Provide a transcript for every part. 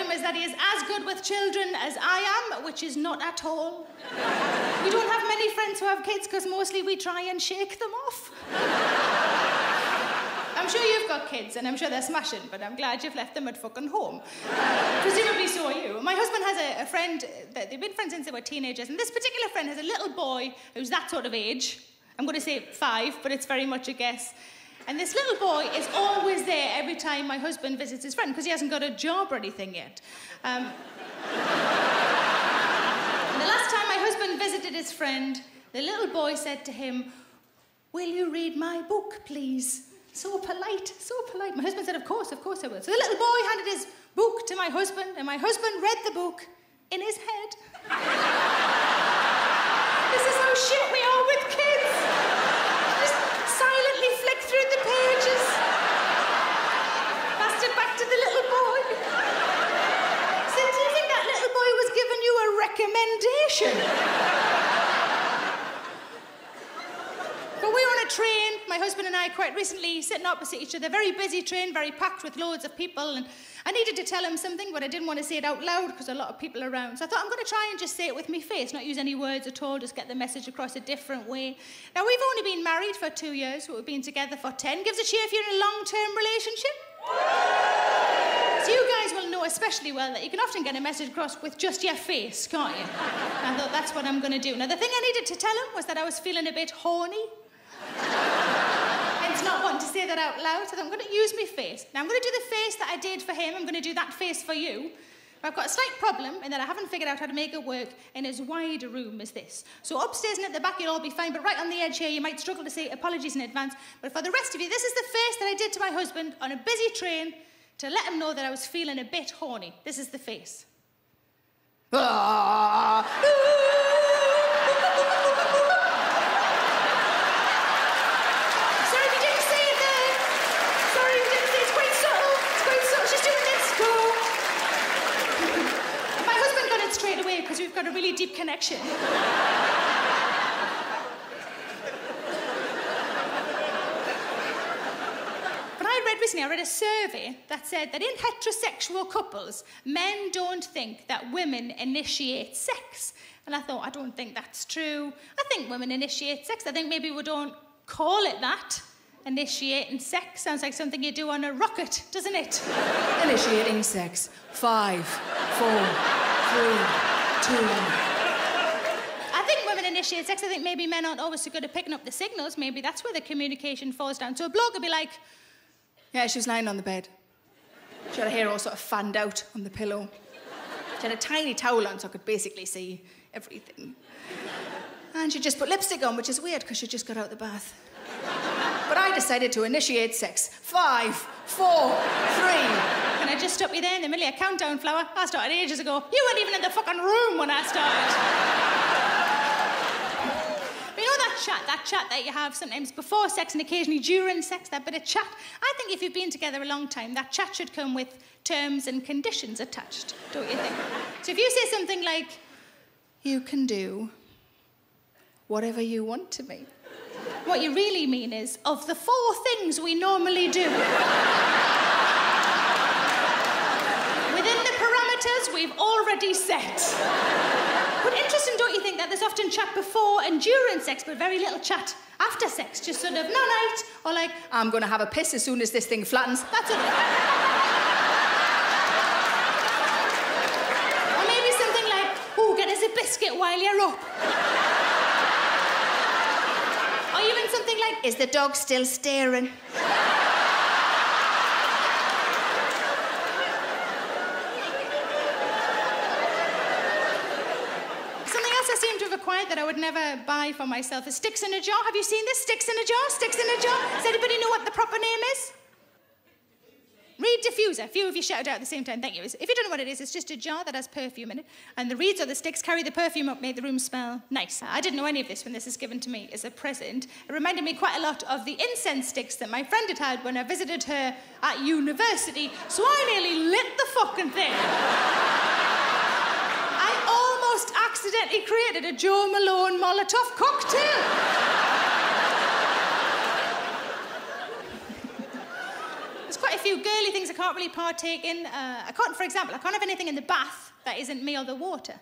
him is that he is as good with children as I am, which is not at all. We don't have many friends who have kids because mostly we try and shake them off. I'm sure you've got kids, and I'm sure they're smashing, but I'm glad you've left them at fucking home. Presumably so are you. My husband has a friend, they've been friends since they were teenagers, and this particular friend has a little boy who's that sort of age. I'm going to say 5, but it's very much a guess. And this little boy is always there every time my husband visits his friend, because he hasn't got a job or anything yet. And the last time my husband visited his friend, the little boy said to him, "Will you read my book, please?" So polite, so polite. My husband said, of course I will. So the little boy handed his book to my husband, and my husband read the book in his head. This is how shit we are with kids. Just silently flick through the pages. Passed it back to the little boy. Said, do you think that little boy was giving you a recommendation? But we were on a train, my husband and I, quite recently, sitting opposite each other. Very busy train, very packed with loads of people. And I needed to tell him something, but I didn't want to say it out loud because a lot of people are around. So I thought, I'm going to try and just say it with my face, not use any words at all, just get the message across a different way. Now, we've only been married for 2 years, but we've been together for 10. Give us a cheer if you're in a long-term relationship. So you guys will know especially well that you can often get a message across with just your face, can't you? And I thought, that's what I'm going to do. Now, the thing I needed to tell him was that I was feeling a bit horny. Hence not wanting to say that out loud, so I'm going to use my face. Now, I'm going to do the face that I did for him. I'm going to do that face for you. But I've got a slight problem in that I haven't figured out how to make it work in as wide a room as this. So upstairs and at the back, you'll all be fine, but right on the edge here, you might struggle to say apologies in advance. But for the rest of you, this is the face that I did to my husband on a busy train to let him know that I was feeling a bit horny. This is the face. Straight away, because we've got a really deep connection. But I read a survey that said that in heterosexual couples, men don't think that women initiate sex. And I thought, I don't think that's true. I think women initiate sex. I think maybe we don't call it that. Initiating sex sounds like something you do on a rocket, doesn't it? Initiating sex. 5, 4, 3, 2. I think women initiate sex. I think maybe men aren't always so good at picking up the signals. Maybe that's where the communication falls down. So a bloke would be like... Yeah, she was lying on the bed. She had her hair all sort of fanned out on the pillow. She had a tiny towel on so I could basically see everything. And she just put lipstick on, which is weird because she just got out of the bath. But I decided to initiate sex. 5, 4, 3... Can I just stop you there in the middle of a countdown, Flower? I started ages ago. You weren't even in the fucking room when I started. But you know that chat that you have sometimes before sex and occasionally during sex, that bit of chat? I think if you've been together a long time, that chat should come with terms and conditions attached, don't you think? So if you say something like, you can do whatever you want to me, what you really mean is, of the 4 things we normally do, we've already set. But interesting, don't you think, that there's often chat before and during sex, but very little chat after sex? Just sort of, no-night, or like, I'm going to have a piss as soon as this thing flattens. That's it. Or maybe something like, ooh, get us a biscuit while you're up. Or even something like, is the dog still staring? That I would never buy for myself is sticks in a jar. Have you seen this? Sticks in a jar? Sticks in a jar? Does anybody know what the proper name is? Reed diffuser. A few of you shouted out at the same time. Thank you. If you don't know what it is, it's just a jar that has perfume in it. And the reeds or the sticks carry the perfume up, make the room smell nice. I didn't know any of this when this was given to me as a present. It reminded me quite a lot of the incense sticks that my friend had when I visited her at university. So I nearly lit the fucking thing. Accidentally created a Joe Malone Molotov cocktail. It's quite quite a few girly things I can't really partake in. For example, I can't have anything in the bath that isn't me or the water.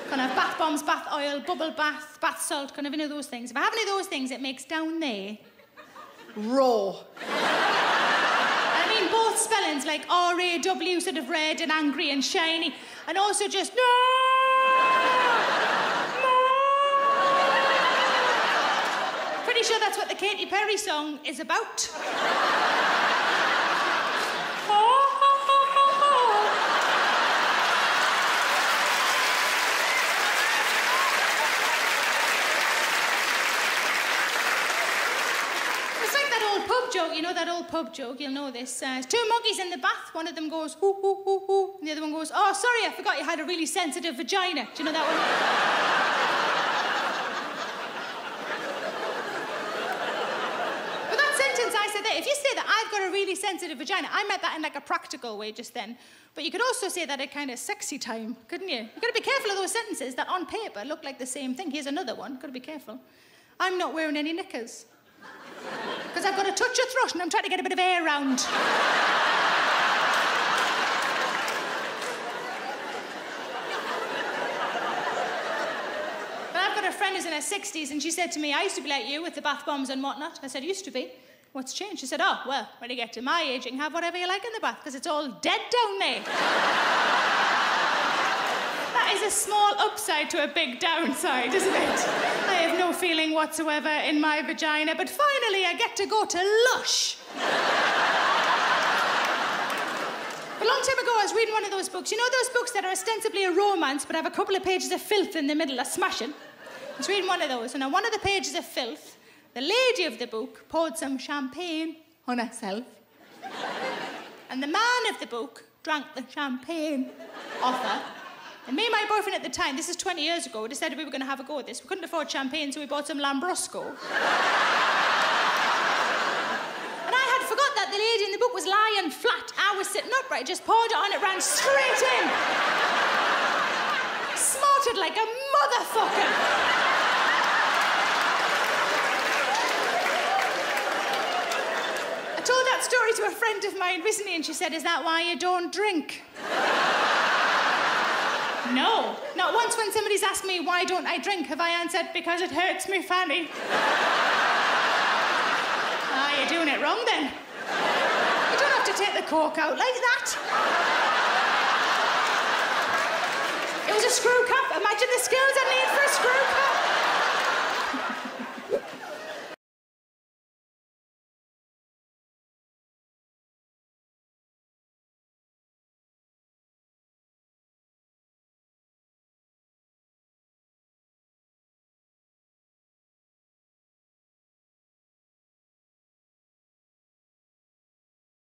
Can't have bath bombs, bath oil, bubble bath, bath salt, kind of any of those things. If I have any of those things, it makes down there raw. I mean both spellings, like R-A-W, sort of red and angry and shiny, and also just no. Pretty sure that's what the Katy Perry song is about. Joke, you know that old pub joke, you'll know this. Two monkeys in the bath, one of them goes, hoo, hoo, hoo, hoo, and the other one goes, oh, sorry, I forgot you had a really sensitive vagina. Do you know that one? But that sentence, I said that, if you say that I've got a really sensitive vagina, I meant that in like a practical way just then. But you could also say that at kind of sexy time, couldn't you? You've got to be careful of those sentences that on paper look like the same thing. Here's another one, got to be careful. I'm not wearing any knickers. Because I've got a touch of thrush and I'm trying to get a bit of air round. But I've got a friend who's in her 60s and she said to me, I used to be like you with the bath bombs and whatnot. I said, used to be? What's changed? She said, oh, well, when you get to my age, you can have whatever you like in the bath because it's all dead down there. That is a small upside to a big downside, isn't it? I have no feeling whatsoever in my vagina, but finally I get to go to Lush. A long time ago, I was reading one of those books. You know those books that are ostensibly a romance, but have a couple of pages of filth in the middle, a smashing? I was reading one of those, and on one of the pages of filth, the lady of the book poured some champagne on herself. And the man of the book drank the champagne off her. And me and my boyfriend at the time, this is 20 years ago, decided we were going to have a go at this. We couldn't afford champagne, so we bought some Lambrusco. And I had forgot that the lady in the book was lying flat. I was sitting upright, just poured it on, it ran straight in. Smarted like a motherfucker. I told that story to a friend of mine recently, and she said, is that why you don't drink? No, not once when somebody's asked me why don't I drink have I answered because it hurts me fanny. Ah, you're doing it wrong then. You don't have to take the cork out like that. It was a screw cap. Imagine the skills I need for a screw cap.